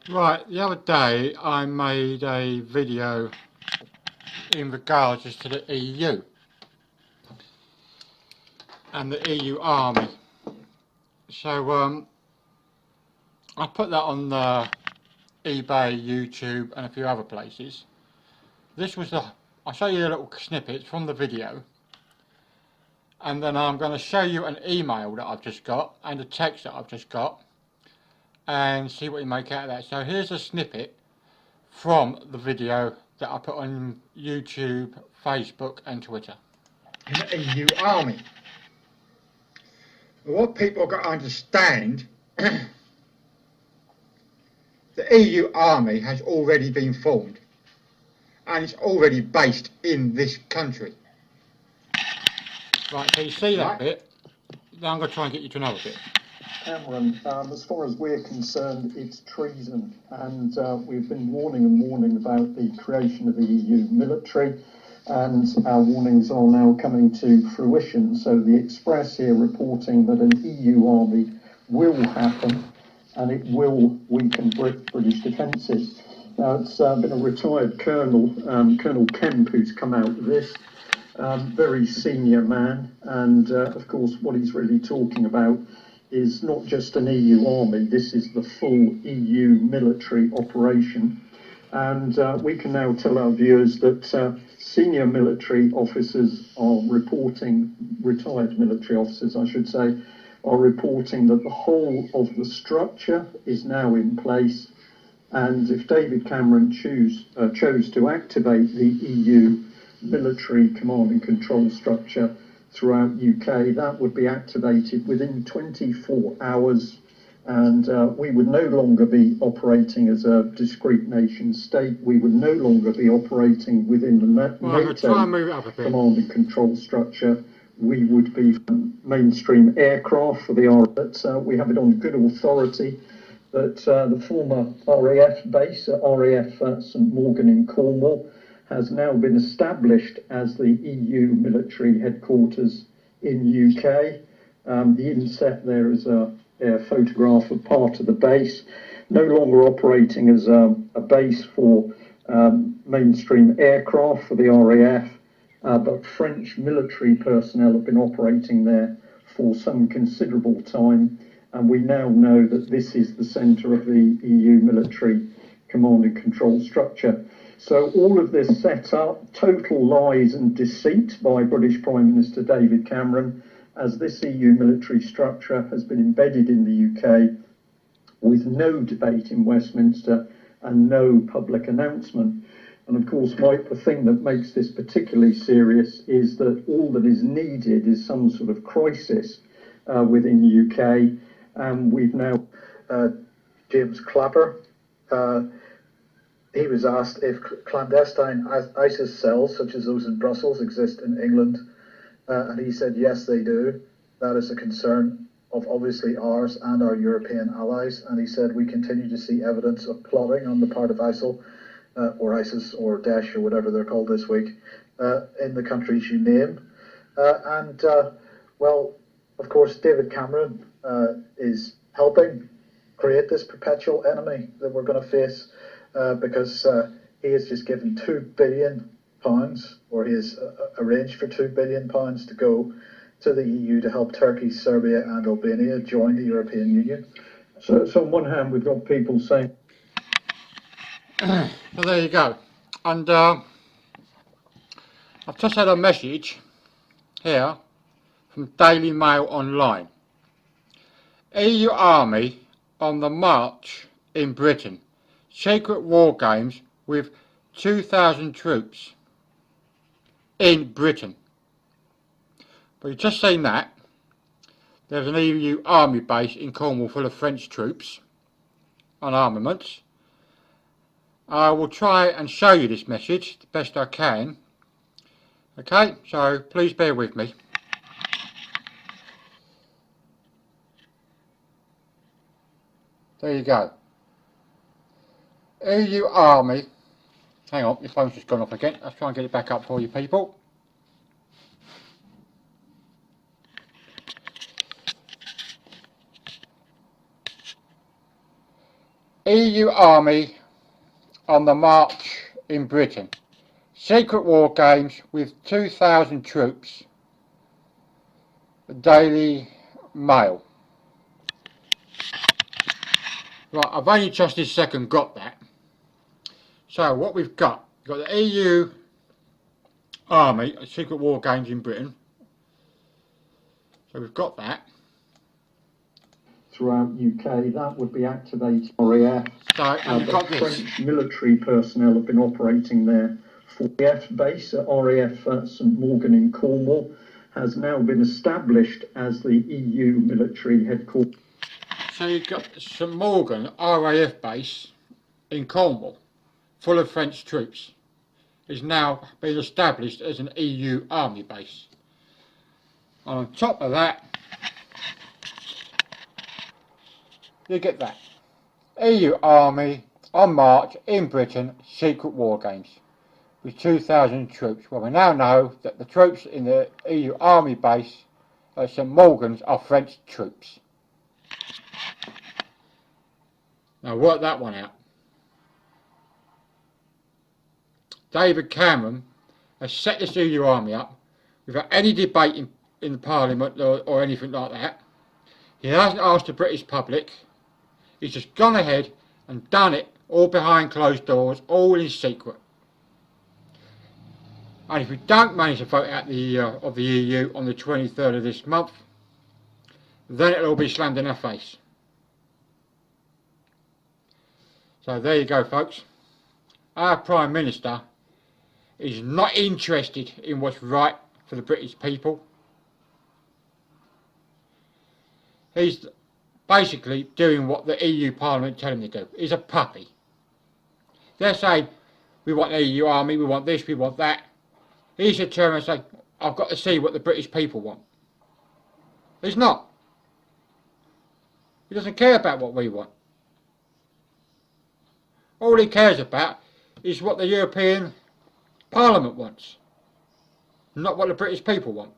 Right, the other day I made a video in regards to the EU and the EU Army. So I put that on eBay, YouTube and a few other places. This was I'll show you a little snippet from the video, and then I'm going to show you an email that I've just got and a text that I've just got, and see what you make out of that. So here's a snippet from the video that I put on YouTube, Facebook and Twitter. In the EU Army. What people got to understand, the EU Army has already been formed and it's already based in this country. Right, so you see that bit. Now I'm going to try and get you to another bit. Cameron, as far as we're concerned, it's treason, and we've been warning about the creation of the EU military, and our warnings are now coming to fruition. So the Express here reporting that an EU army will happen, and it will weaken British defences. Now, it's been a retired colonel, Colonel Kemp, who's come out with this. Very senior man, and of course what he's really talking about is not just an EU army, this is the full EU military operation. And we can now tell our viewers that senior military officers are reporting, retired military officers I should say, are reporting that the whole of the structure is now in place, and if David Cameron chose to activate the EU military command and control structure throughout UK, that would be activated within 24 hours, and we would no longer be operating as a discrete nation state. We would no longer be operating within the NATO command and control structure. We would be mainstream aircraft for the RAF. But we have it on good authority that the former RAF base at RAF St Morgan in Cornwall has now been established as the EU military headquarters in UK. The inset there is a photograph of part of the base, no longer operating as a base for mainstream aircraft for the RAF, but French military personnel have been operating there for some considerable time, and we now know that this is the centre of the EU military command and control structure. So all of this set up, total lies and deceit by British Prime Minister David Cameron, as this EU military structure has been embedded in the UK with no debate in Westminster and no public announcement. And of course, Mike, the thing that makes this particularly serious is that all that is needed is some sort of crisis within the UK. And we've now, James Clapper, he was asked if clandestine ISIS cells, such as those in Brussels, exist in England, and he said, yes, they do. That is a concern of obviously ours and our European allies. And he said, we continue to see evidence of plotting on the part of ISIL, or ISIS, or Daesh, or whatever they're called this week, in the countries you name. Well, of course, David Cameron is helping create this perpetual enemy that we're going to face, because he has just given £2 billion, or he has arranged for £2 billion to go to the EU to help Turkey, Serbia and Albania join the European Union. So on one hand, we've got people saying... So there you go. And I've just had a message here from Daily Mail Online. EU Army on the march in Britain. Secret war games with 2,000 troops in Britain. But you've just seen that. There's an EU army base in Cornwall full of French troops and armaments. I will try and show you this message the best I can. Okay, so please bear with me. There you go. EU Army. Hang on, your phone's just gone off again. Let's try and get it back up for you people. EU Army on the march in Britain. Secret war games with 2,000 troops. The Daily Mail. Right, I've only just this second got that. So what we've got the EU Army, Secret War Games in Britain. So we've got that. Throughout UK, that would be activated RAF. So we've got this. French military personnel have been operating there. The RAF base at RAF St Morgan in Cornwall has now been established as the EU military headquarters. So you've got St Morgan RAF base in Cornwall, full of French troops, is now been established as an EU army base. And on top of that, you get that. EU Army on march in Britain, Secret War Games with 2,000 troops. Well, we now know that the troops in the EU Army base at St Morgan's are French troops. Now work that one out. David Cameron has set this EU Army up without any debate in the Parliament or anything like that. He hasn't asked the British public. He's just gone ahead and done it all behind closed doors, all in secret. And if we don't manage to vote out of the EU on the 23rd of this month, then it'll all be slammed in our face. So there you go, folks. Our Prime Minister is not interested in what's right for the British people. He's basically doing what the EU Parliament tell him to do. He's a puppy. They're saying, we want the EU Army, we want this, we want that. He should turn around and say, I've got to see what the British people want. He's not. He doesn't care about what we want. All he cares about is what the European Parliament wants, not what the British people want.